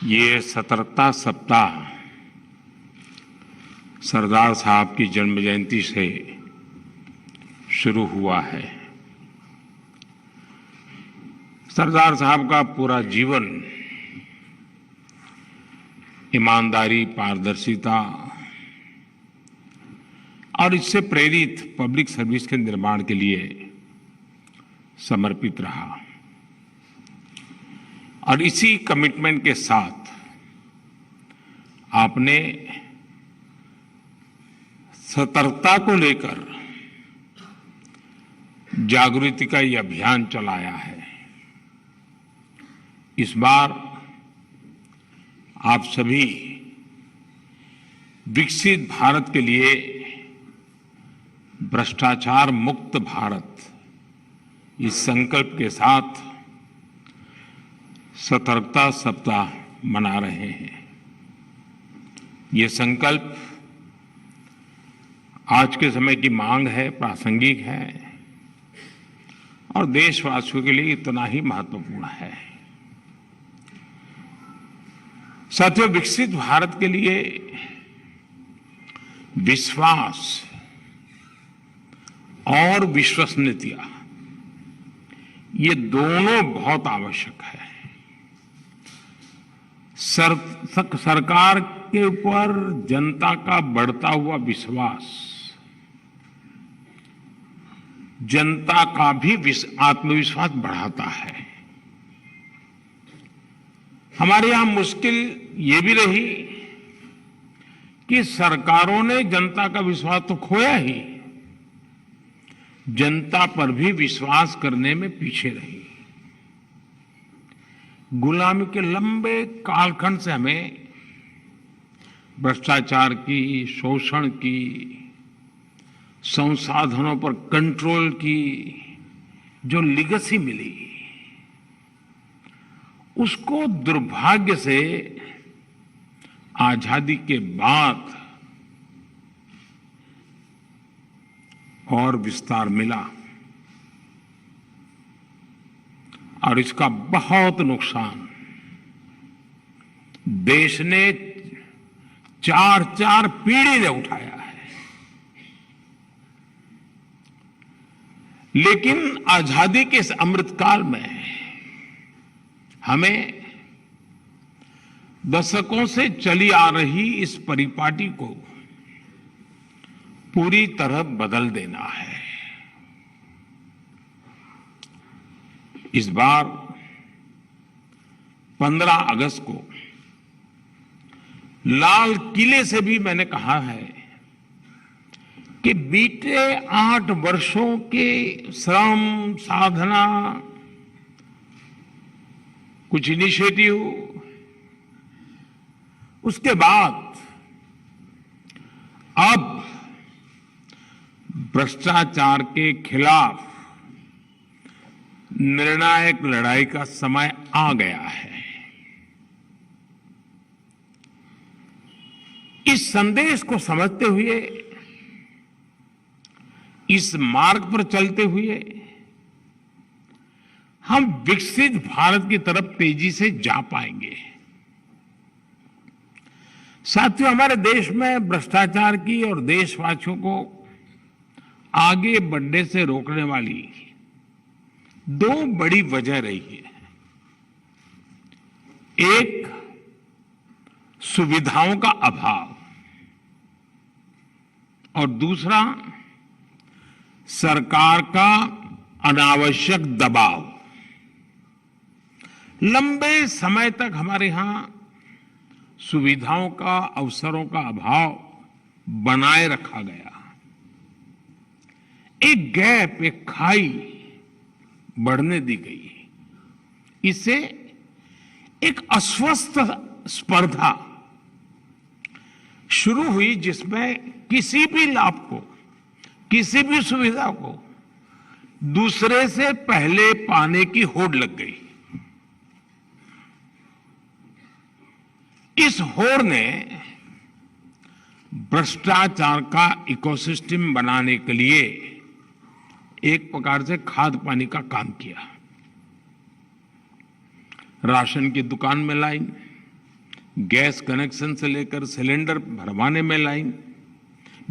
ये सतर्कता सप्ताह सरदार साहब की जन्म जयंती से शुरू हुआ है। सरदार साहब का पूरा जीवन ईमानदारी, पारदर्शिता और इससे प्रेरित पब्लिक सर्विस के निर्माण के लिए समर्पित रहा और इसी कमिटमेंट के साथ आपने सतर्कता को लेकर जागृति का ये अभियान चलाया है। इस बार आप सभी विकसित भारत के लिए भ्रष्टाचार मुक्त भारत इस संकल्प के साथ सतर्कता सप्ताह मना रहे हैं। ये संकल्प आज के समय की मांग है, प्रासंगिक है और देशवासियों के लिए इतना ही महत्वपूर्ण है। साथियों, विकसित भारत के लिए विश्वास और विश्वसनीयता ये दोनों बहुत आवश्यक है। सरकार के ऊपर जनता का बढ़ता हुआ विश्वास जनता का भी आत्मविश्वास बढ़ाता है। हमारे यहां मुश्किल ये भी रही कि सरकारों ने जनता का विश्वास तो खोया ही, जनता पर भी विश्वास करने में पीछे रही। गुलामी के लंबे कालखंड से हमें भ्रष्टाचार की, शोषण की, संसाधनों पर कंट्रोल की जो लीगेसी मिली, उसको दुर्भाग्य से आजादी के बाद और विस्तार मिला और इसका बहुत नुकसान देश ने चार पीढ़ी ने उठाया है। लेकिन आजादी के इस अमृतकाल में हमें दशकों से चली आ रही इस परिपाटी को पूरी तरह बदल देना है। इस बार 15 अगस्त को लाल किले से भी मैंने कहा है कि बीते 8 वर्षों के श्रम, साधना, कुछ इनिशिएटिव, उसके बाद अब भ्रष्टाचार के खिलाफ निर्णायक लड़ाई का समय आ गया है। इस संदेश को समझते हुए, इस मार्ग पर चलते हुए हम विकसित भारत की तरफ तेजी से जा पाएंगे। साथियों, हमारे देश में भ्रष्टाचार की और देशवासियों को आगे बढ़ने से रोकने वाली 2 बड़ी वजह रही है। एक, सुविधाओं का अभाव और दूसरा, सरकार का अनावश्यक दबाव। लंबे समय तक हमारे यहां सुविधाओं का, अवसरों का अभाव बनाए रखा गया। एक गैप, एक खाई बढ़ने दी गई। इससे एक अस्वस्थ स्पर्धा शुरू हुई जिसमें किसी भी लाभ को, किसी भी सुविधा को दूसरे से पहले पाने की होड़ लग गई। इस होड़ ने भ्रष्टाचार का इकोसिस्टम बनाने के लिए एक प्रकार से खाद पानी का काम किया। राशन की दुकान में लाइन, गैस कनेक्शन से लेकर सिलेंडर भरवाने में लाइन,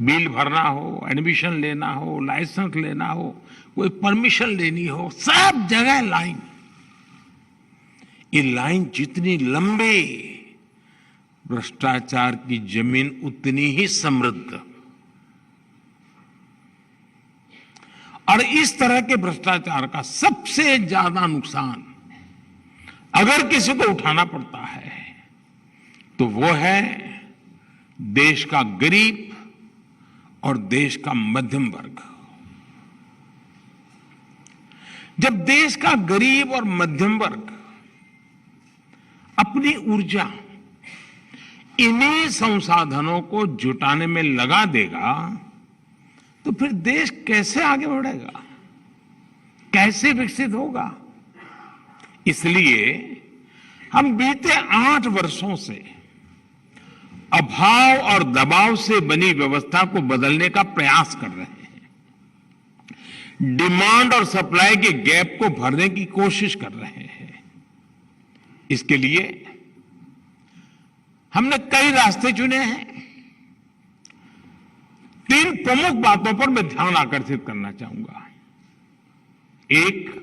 बिल भरना हो, एडमिशन लेना हो, लाइसेंस लेना हो, कोई परमिशन लेनी हो, सब जगह लाइन। ये लाइन जितनी लंबी, भ्रष्टाचार की जमीन उतनी ही समृद्ध। और इस तरह के भ्रष्टाचार का सबसे ज्यादा नुकसान अगर किसी को उठाना पड़ता है तो वो है देश का गरीब और देश का मध्यम वर्ग। जब देश का गरीब और मध्यम वर्ग अपनी ऊर्जा इन्हीं संसाधनों को जुटाने में लगा देगा तो फिर देश कैसे आगे बढ़ेगा, कैसे विकसित होगा। इसलिए हम बीते 8 वर्षों से अभाव और दबाव से बनी व्यवस्था को बदलने का प्रयास कर रहे हैं। डिमांड और सप्लाई के गैप को भरने की कोशिश कर रहे हैं। इसके लिए हमने कई रास्ते चुने हैं। 3 प्रमुख बातों पर मैं ध्यान आकर्षित करना चाहूंगा। एक,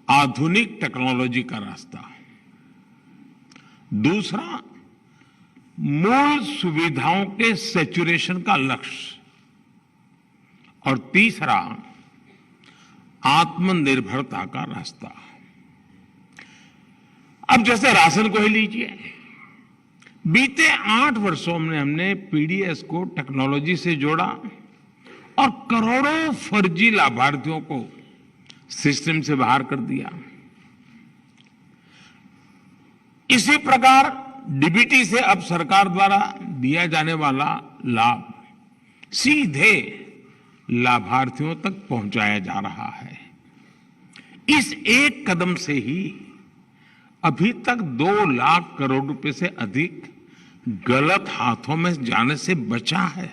आधुनिक टेक्नोलॉजी का रास्ता। दूसरा, मूल सुविधाओं के सैचुरेशन का लक्ष्य। और तीसरा, आत्मनिर्भरता का रास्ता। अब जैसे राशन को ही लीजिए, बीते 8 वर्षों में हमने पीडीएस को टेक्नोलॉजी से जोड़ा और करोड़ों फर्जी लाभार्थियों को सिस्टम से बाहर कर दिया। इसी प्रकार डीबीटी से अब सरकार द्वारा दिया जाने वाला लाभ सीधे लाभार्थियों तक पहुंचाया जा रहा है। इस एक कदम से ही अभी तक 2 लाख करोड़ रुपए से अधिक गलत हाथों में जाने से बचा है।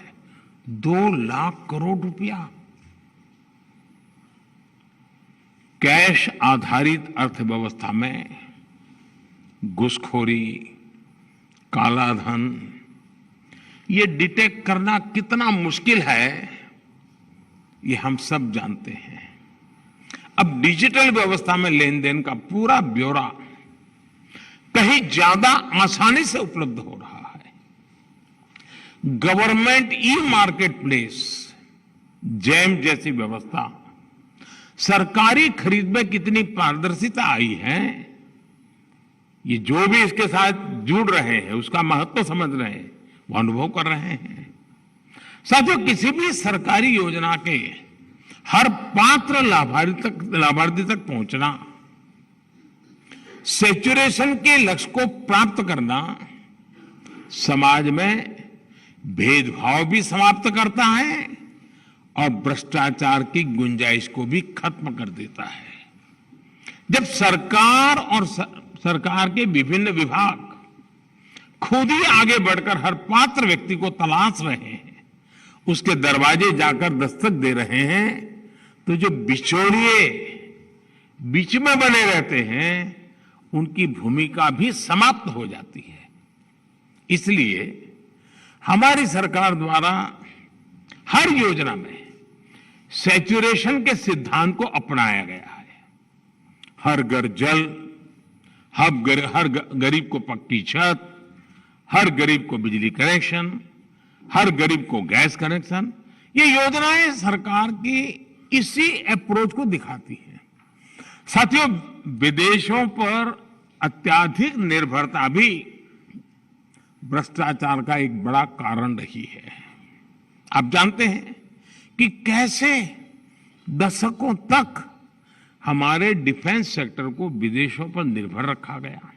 2 लाख करोड़ रुपया। कैश आधारित अर्थव्यवस्था में घुसखोरी, कालाधन, ये डिटेक्ट करना कितना मुश्किल है, ये हम सब जानते हैं। अब डिजिटल व्यवस्था में लेन देन का पूरा ब्यौरा कहीं ज्यादा आसानी से उपलब्ध हो रहा है। Government e market place, jam जैसी व्यवस्था, सरकारी खरीद में कितनी पारदर्शिता आई है, ये जो भी इसके साथ जुड़ रहे हैं उसका महत्व समझ रहे हैं, वो अनुभव कर रहे हैं। साथियों, किसी भी सरकारी योजना के हर पात्र लाभार्थी तक पहुंचना, सैचुरेशन के लक्ष्य को प्राप्त करना समाज में भेदभाव भी समाप्त करता है और भ्रष्टाचार की गुंजाइश को भी खत्म कर देता है। जब सरकार और सरकार के विभिन्न विभाग खुद ही आगे बढ़कर हर पात्र व्यक्ति को तलाश रहे हैं, उसके दरवाजे जाकर दस्तक दे रहे हैं, तो जो बिचौलिए बीच में बने रहते हैं उनकी भूमिका भी समाप्त हो जाती है। इसलिए हमारी सरकार द्वारा हर योजना में सैचुरेशन के सिद्धांत को अपनाया गया है। हर घर जल, हर गरीब को पक्की छत, हर गरीब को बिजली कनेक्शन, हर गरीब को गैस कनेक्शन, ये योजनाएं सरकार की इसी अप्रोच को दिखाती हैं। साथियों, विदेशों पर अत्यधिक निर्भरता भी भ्रष्टाचार का एक बड़ा कारण रही है। आप जानते हैं कि कैसे दशकों तक हमारे डिफेंस सेक्टर को विदेशों पर निर्भर रखा गया।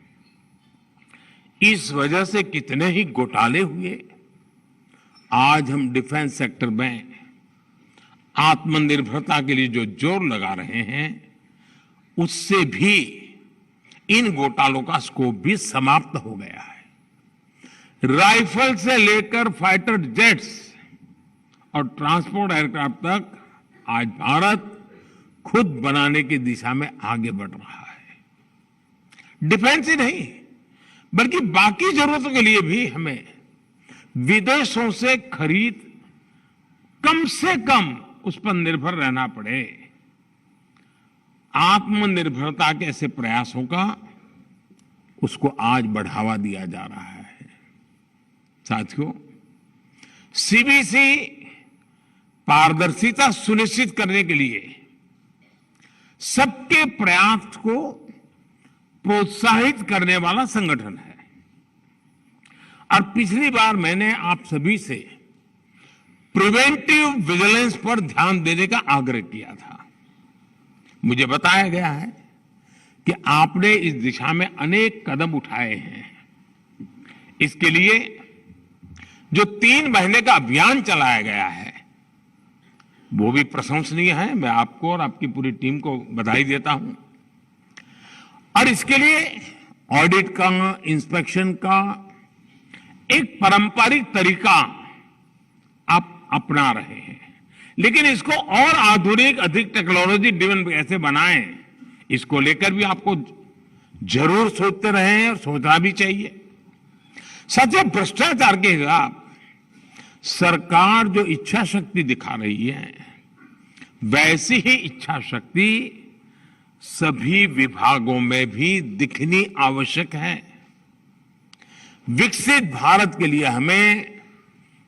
इस वजह से कितने ही घोटाले हुए। आज हम डिफेंस सेक्टर में आत्मनिर्भरता के लिए जो जोर लगा रहे हैं, उससे भी इन घोटालों का स्कोप भी समाप्त हो गया है। राइफल से लेकर फाइटर जेट्स और ट्रांसपोर्ट एयरक्राफ्ट तक आज भारत खुद बनाने की दिशा में आगे बढ़ रहा है। डिफेंस ही नहीं, बल्कि बाकी जरूरतों के लिए भी हमें विदेशों से खरीद कम से कम उस पर निर्भर रहना पड़े। आत्मनिर्भरता के ऐसे प्रयासों का उसको आज बढ़ावा दिया जा रहा है। साथियों, सीबीसी पारदर्शिता सुनिश्चित करने के लिए सबके प्रयास को प्रोत्साहित करने वाला संगठन है। और पिछली बार मैंने आप सभी से प्रिवेंटिव विजिलेंस पर ध्यान देने का आग्रह किया था। मुझे बताया गया है कि आपने इस दिशा में अनेक कदम उठाए हैं। इसके लिए जो 3 महीने का अभियान चलाया गया है वो भी प्रशंसनीय है। मैं आपको और आपकी पूरी टीम को बधाई देता हूं। और इसके लिए ऑडिट का, इंस्पेक्शन का एक पारंपरिक तरीका आप अपना रहे हैं, लेकिन इसको और आधुनिक, अधिक टेक्नोलॉजी ड्रिवन कैसे बनाएं, इसको लेकर भी आपको जरूर सोचते रहे और सोचना भी चाहिए। साथियों, भ्रष्टाचार के खिलाफ सरकार जो इच्छा शक्ति दिखा रही है, वैसी ही इच्छा शक्ति सभी विभागों में भी दिखनी आवश्यक है। विकसित भारत के लिए हमें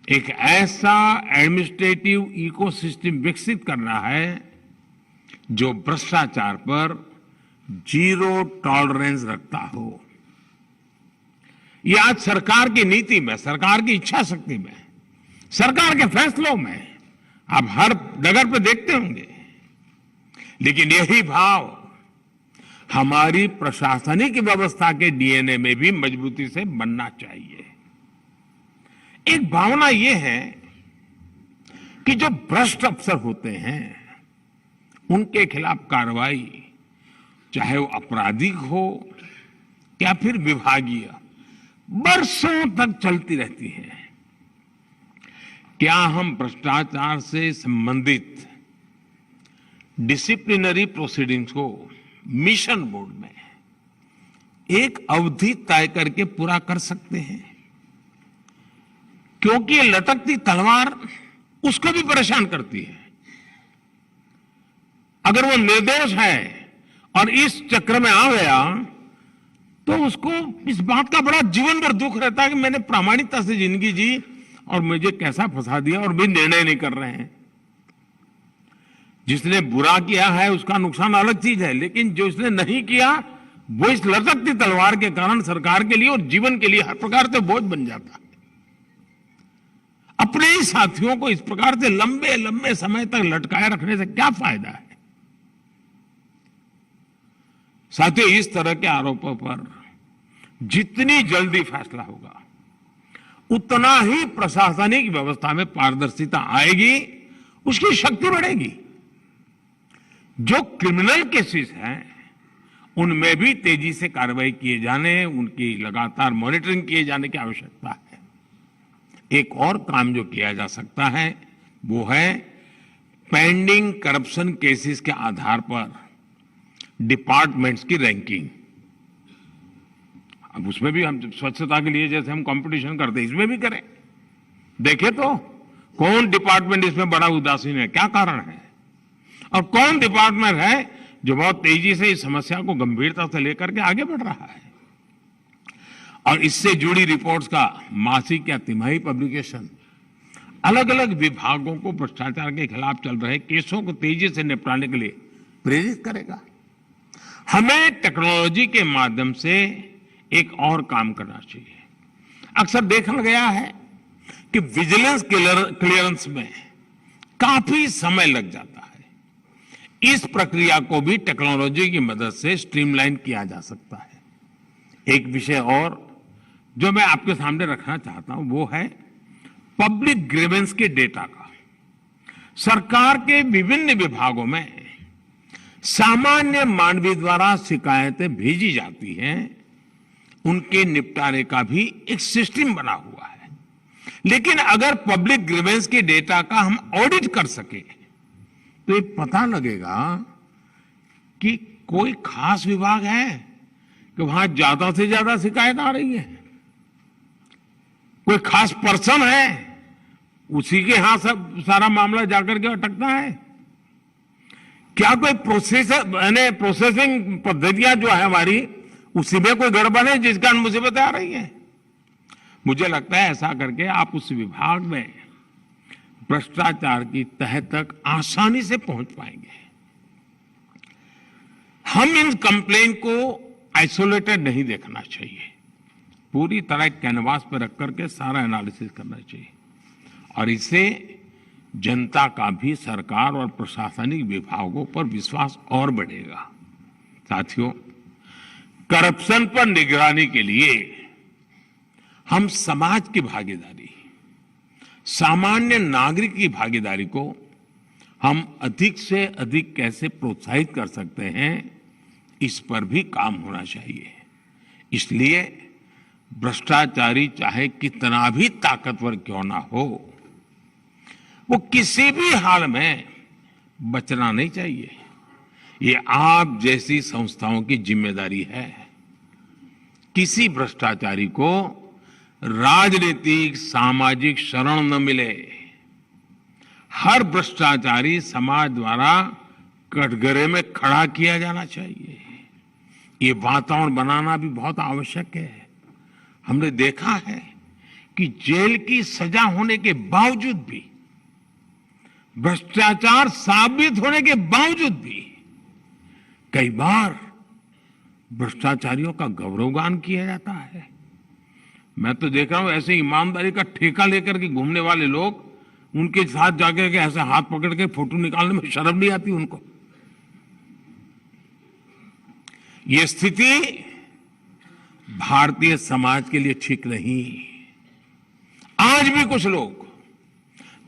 एक ऐसा एडमिनिस्ट्रेटिव इकोसिस्टम विकसित करना है जो भ्रष्टाचार पर जीरो टॉलरेंस रखता हो। ये आज सरकार की नीति में, सरकार की इच्छा शक्ति में, सरकार के फैसलों में आप हर डगर पे देखते होंगे। लेकिन यही भाव हमारी प्रशासनिक व्यवस्था के डीएनए में भी मजबूती से बनना चाहिए। एक भावना यह है कि जो भ्रष्ट अफसर होते हैं उनके खिलाफ कार्रवाई, चाहे वो आपराधिक हो या फिर विभागीय, बरसों तक चलती रहती है। क्या हम भ्रष्टाचार से संबंधित डिसिप्लिनरी प्रोसीडिंग्स को मिशन बोर्ड में एक अवधि तय करके पूरा कर सकते हैं? क्योंकि ये लटकती तलवार उसको भी परेशान करती है। अगर वो निर्दोष है और इस चक्र में आ गया तो उसको इस बात का बड़ा जीवन भर दुख रहता है कि मैंने प्रामाणिकता से जिंदगी जी और मुझे कैसा फंसा दिया, और भी निर्णय नहीं कर रहे हैं। जिसने बुरा किया है उसका नुकसान अलग चीज है, लेकिन जो इसने नहीं किया वो इस लटकती तलवार के कारण सरकार के लिए और जीवन के लिए हर प्रकार से बोझ बन जाता है। अपने ही साथियों को इस प्रकार से लंबे लंबे समय तक लटकाए रखने से क्या फायदा है? साथियों, इस तरह के आरोपों पर जितनी जल्दी फैसला होगा उतना ही प्रशासनिक व्यवस्था में पारदर्शिता आएगी, उसकी शक्ति बढ़ेगी। जो क्रिमिनल केसेस हैं उनमें भी तेजी से कार्रवाई किए जाने, उनकी लगातार मॉनिटरिंग किए जाने की आवश्यकता है। एक और काम जो किया जा सकता है वो है पेंडिंग करप्शन केसेस के आधार पर डिपार्टमेंट्स की रैंकिंग। अब उसमें भी हम स्वच्छता के लिए जैसे हम कंपटीशन करते हैं, इसमें भी करें। देखें तो कौन डिपार्टमेंट इसमें बड़ा उदासीन है, क्या कारण है, और कौन डिपार्टमेंट है जो बहुत तेजी से इस समस्या को गंभीरता से लेकर के आगे बढ़ रहा है। और इससे जुड़ी रिपोर्ट्स का मासिक या तिमाही पब्लिकेशन अलग अलग विभागों को भ्रष्टाचार के खिलाफ चल रहे केसों को तेजी से निपटाने के लिए प्रेरित करेगा। हमें टेक्नोलॉजी के माध्यम से एक और काम करना चाहिए। अक्सर देखा गया है कि विजिलेंस क्लियरेंस में काफी समय लग जाता है। इस प्रक्रिया को भी टेक्नोलॉजी की मदद से स्ट्रीमलाइन किया जा सकता है। एक विषय और जो मैं आपके सामने रखना चाहता हूं वो है पब्लिक ग्रीवेंस के डेटा का। सरकार के विभिन्न विभागों में सामान्य मानवीय द्वारा शिकायतें भेजी जाती हैं, उनके निपटारे का भी एक सिस्टम बना हुआ है। लेकिन अगर पब्लिक ग्रीवेंस के डेटा का हम ऑडिट कर सके तो ये पता लगेगा कि कोई खास विभाग है कि वहां ज्यादा से ज्यादा शिकायत आ रही है। कोई खास पर्सन है, उसी के यहां सब सारा मामला जाकर के अटकता है? क्या कोई प्रोसेसिंग पद्धतियां जो है हमारी, उसी में कोई गड़बड़ है जिस कारण मुसीबतें आ रही हैं? मुझे लगता है ऐसा करके आप उस विभाग में भ्रष्टाचार की तह तक आसानी से पहुंच पाएंगे। हम इन कंप्लेंट को आइसोलेटेड नहीं देखना चाहिए, पूरी तरह कैनवास पर रख करके सारा एनालिसिस करना चाहिए, और इससे जनता का भी सरकार और प्रशासनिक विभागों पर विश्वास और बढ़ेगा। साथियों, करप्शन पर निगरानी के लिए हम समाज की भागीदारी, सामान्य नागरिक की भागीदारी को हम अधिक से अधिक कैसे प्रोत्साहित कर सकते हैं, इस पर भी काम होना चाहिए। इसलिए भ्रष्टाचारी चाहे कितना भी ताकतवर क्यों ना हो, वो किसी भी हाल में बचना नहीं चाहिए। ये आप जैसी संस्थाओं की जिम्मेदारी है। किसी भ्रष्टाचारी को राजनीतिक सामाजिक शरण न मिले। हर भ्रष्टाचारी समाज द्वारा कटघरे में खड़ा किया जाना चाहिए। ये वातावरण बनाना भी बहुत आवश्यक है। हमने देखा है कि जेल की सजा होने के बावजूद भी, भ्रष्टाचार साबित होने के बावजूद भी, कई बार भ्रष्टाचारियों का गौरवगान किया जाता है। मैं तो देख रहा हूं ऐसे ईमानदारी का ठेका लेकर के घूमने वाले लोग, उनके साथ जाकर के ऐसे हाथ पकड़ के फोटो निकालने में शर्म नहीं आती उनको। ये स्थिति भारतीय समाज के लिए ठीक नहीं। आज भी कुछ लोग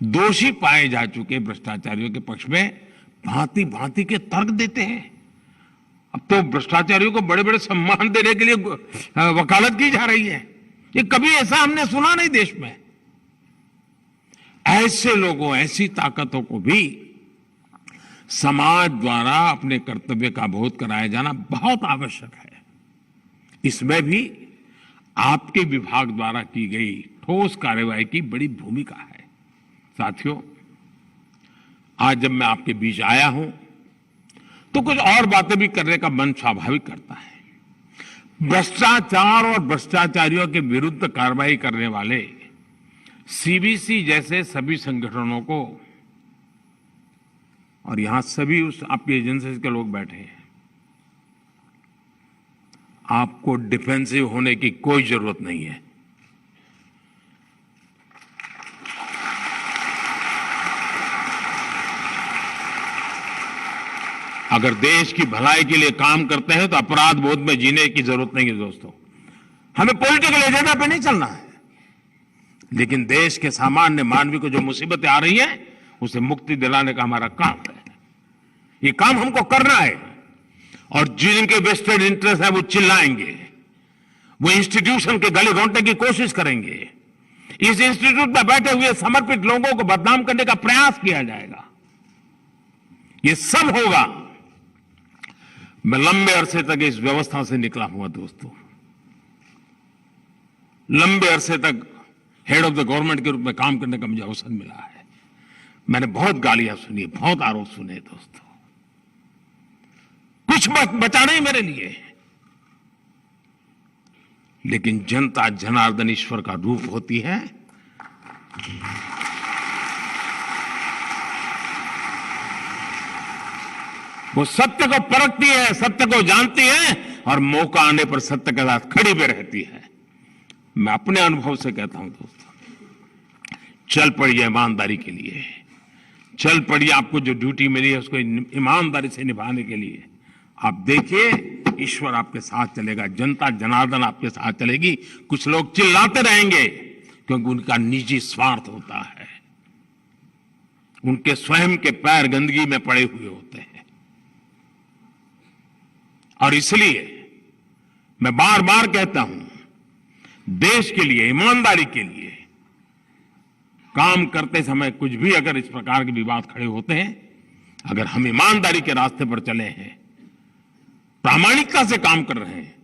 दोषी पाए जा चुके भ्रष्टाचारियों के पक्ष में भांति भांति के तर्क देते हैं। अब तो भ्रष्टाचारियों को बड़े बड़े सम्मान देने के लिए वकालत की जा रही है। ये कभी ऐसा हमने सुना नहीं देश में। ऐसे लोगों, ऐसी ताकतों को भी समाज द्वारा अपने कर्तव्य का बोध कराया जाना बहुत आवश्यक है। इसमें भी आपके विभाग द्वारा की गई ठोस कार्रवाई की बड़ी भूमिका है। साथियों, आज जब मैं आपके बीच आया हूं तो कुछ और बातें भी करने का मन स्वाभाविक करता है। भ्रष्टाचार और भ्रष्टाचारियों के विरुद्ध कार्रवाई करने वाले सीबीसी जैसे सभी संगठनों को, और यहां सभी उस आपकी एजेंसी के लोग बैठे हैं, आपको डिफेंसिव होने की कोई जरूरत नहीं है। अगर देश की भलाई के लिए काम करते हैं तो अपराध बोध में जीने की जरूरत नहीं है दोस्तों। हमें पॉलिटिकल एजेंडा पे नहीं चलना है, लेकिन देश के सामान्य मानवी को जो मुसीबतें आ रही हैं, उसे मुक्ति दिलाने का हमारा काम है। ये काम हमको करना है, और जिनके वेस्टेड इंटरेस्ट है वो चिल्लाएंगे, वो इंस्टीट्यूशन के गले घोंटने की कोशिश करेंगे। इस इंस्टीट्यूट में बैठे हुए समर्पित लोगों को बदनाम करने का प्रयास किया जाएगा। ये सब होगा। मैं लंबे अरसे तक इस व्यवस्था से निकला हुआ दोस्तों। लंबे अरसे तक हेड ऑफ द गवर्नमेंट के रूप में काम करने का मुझे अवसर मिला है। मैंने बहुत गालियां सुनी, बहुत आरोप सुने दोस्तों। कुछ बचा नहीं मेरे लिए, लेकिन जनता जनार्दन ईश्वर का रूप होती है। वो सत्य को परखती है, सत्य को जानती है, और मौका आने पर सत्य के साथ खड़ी भी रहती है। मैं अपने अनुभव से कहता हूं दोस्तों, चल पड़िए ईमानदारी के लिए, चल पड़िए। आपको जो ड्यूटी मिली है उसको ईमानदारी से निभाने के लिए। आप देखिए, ईश्वर आपके साथ चलेगा, जनता जनार्दन आपके साथ चलेगी। कुछ लोग चिल्लाते रहेंगे क्योंकि उनका निजी स्वार्थ होता है, उनके स्वयं के पैर गंदगी में पड़े हुए होते हैं। और इसलिए मैं बार बार कहता हूं, देश के लिए, ईमानदारी के लिए काम करते समय कुछ भी अगर इस प्रकार के विवाद खड़े होते हैं, अगर हम ईमानदारी के रास्ते पर चले हैं, प्रामाणिकता से काम कर रहे हैं,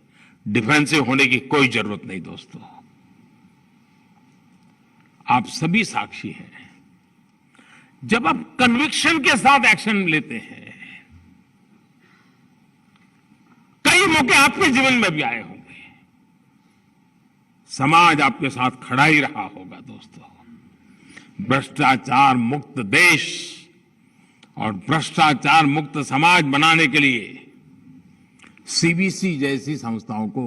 डिफेंसिव होने की कोई जरूरत नहीं दोस्तों। आप सभी साक्षी हैं। जब आप कन्विक्शन के साथ एक्शन लेते हैं, कई मौके आपके जीवन में भी आए होंगे, समाज आपके साथ खड़ा ही रहा होगा दोस्तों। भ्रष्टाचार मुक्त देश और भ्रष्टाचार मुक्त समाज बनाने के लिए सीबीसी जैसी संस्थाओं को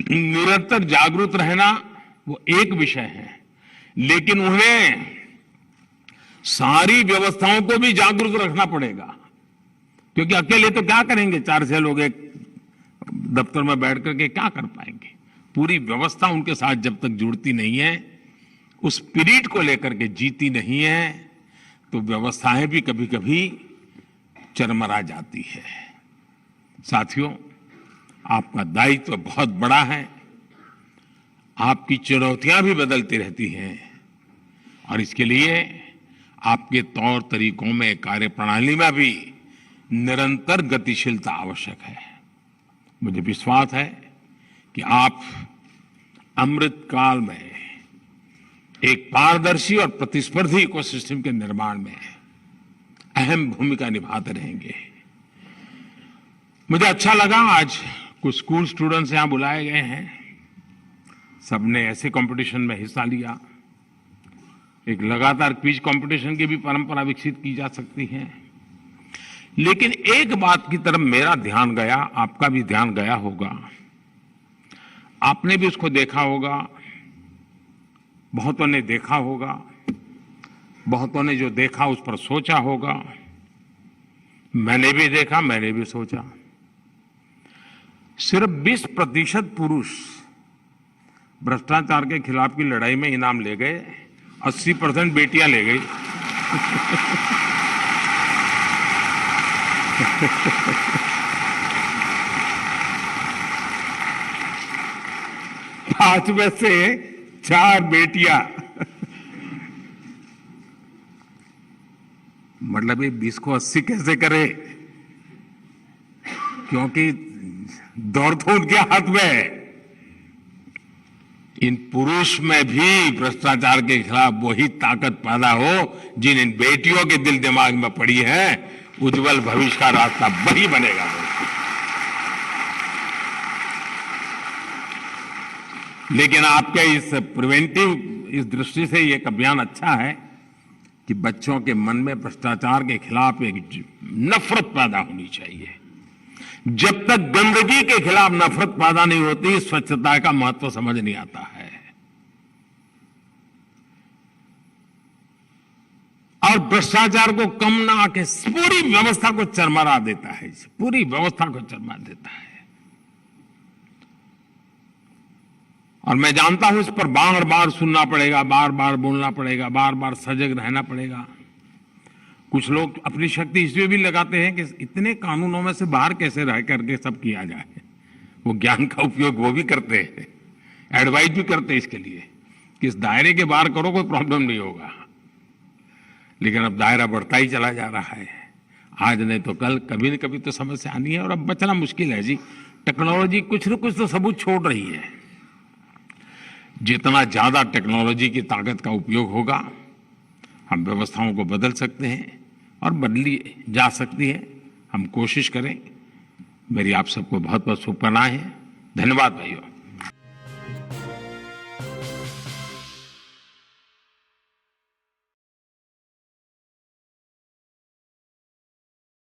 निरंतर जागरूक रहना वो एक विषय है, लेकिन उन्हें सारी व्यवस्थाओं को भी जागरूक रखना पड़ेगा, क्योंकि अकेले तो क्या करेंगे, 4-6 लोग एक दफ्तर में बैठ करके क्या कर पाएंगे। पूरी व्यवस्था उनके साथ जब तक जुड़ती नहीं है, उस स्पिरिट को लेकर के जीती नहीं है, तो व्यवस्थाएं भी कभी कभी चरमरा जाती है। साथियों, आपका दायित्व बहुत बड़ा है, आपकी चुनौतियां भी बदलती रहती हैं और इसके लिए आपके तौर तरीकों में, कार्यप्रणाली में भी निरंतर गतिशीलता आवश्यक है। मुझे विश्वास है कि आप अमृत काल में एक पारदर्शी और प्रतिस्पर्धी इकोसिस्टम के निर्माण में अहम भूमिका निभाते रहेंगे। मुझे अच्छा लगा, आज कुछ स्कूल स्टूडेंट्स यहां बुलाए गए हैं, सबने ऐसे कंपटीशन में हिस्सा लिया। एक लगातार क्विज कंपटीशन की भी परंपरा विकसित की जा सकती है, लेकिन एक बात की तरफ मेरा ध्यान गया, आपका भी ध्यान गया होगा, आपने भी उसको देखा होगा, बहुतों ने देखा होगा, बहुतों ने जो देखा उस पर सोचा होगा। मैंने भी देखा, मैंने भी सोचा। सिर्फ 20% पुरुष भ्रष्टाचार के खिलाफ की लड़ाई में इनाम ले गए, 80% बेटियां ले गई। पांच में से 4 बेटियां। मतलब ये 20 को 80 कैसे करे, क्योंकि दौड़ तो उनके हाथ में है। इन पुरुष में भी भ्रष्टाचार के खिलाफ वही ताकत पैदा हो जिन इन बेटियों के दिल दिमाग में पड़ी है। उज्जवल भविष्य का रास्ता वही बनेगा। लेकिन आपके इस प्रिवेंटिव इस दृष्टि से ये एक अभियान अच्छा है कि बच्चों के मन में भ्रष्टाचार के खिलाफ एक नफरत पैदा होनी चाहिए। जब तक गंदगी के खिलाफ नफरत पैदा नहीं होती, स्वच्छता का महत्व समझ नहीं आता है। और भ्रष्टाचार को कम ना आके पूरी व्यवस्था को चरमरा देता है, पूरी व्यवस्था को चरमरा देता है। और मैं जानता हूं इस पर बार बार सुनना पड़ेगा, बार बार बोलना पड़ेगा, बार बार सजग रहना पड़ेगा। कुछ लोग अपनी शक्ति इसलिए भी लगाते हैं कि इतने कानूनों में से बाहर कैसे रह करके सब किया जाए। वो ज्ञान का उपयोग वो भी करते हैं, एडवाइस भी करते हैं इसके लिए कि इस दायरे के बाहर करो, कोई प्रॉब्लम नहीं होगा। लेकिन अब दायरा बढ़ता ही चला जा रहा है। आज नहीं तो कल कभी न कभी तो समस्या आनी है और अब बचना मुश्किल है जी। टेक्नोलॉजी कुछ न कुछ तो सबूत छोड़ रही है। जितना ज्यादा टेक्नोलॉजी की ताकत का उपयोग होगा, हम व्यवस्थाओं को बदल सकते हैं और बदली जा सकती है। हम कोशिश करें। मेरी आप सबको बहुत बहुत शुभकामनाएं हैं। धन्यवाद भाइयों।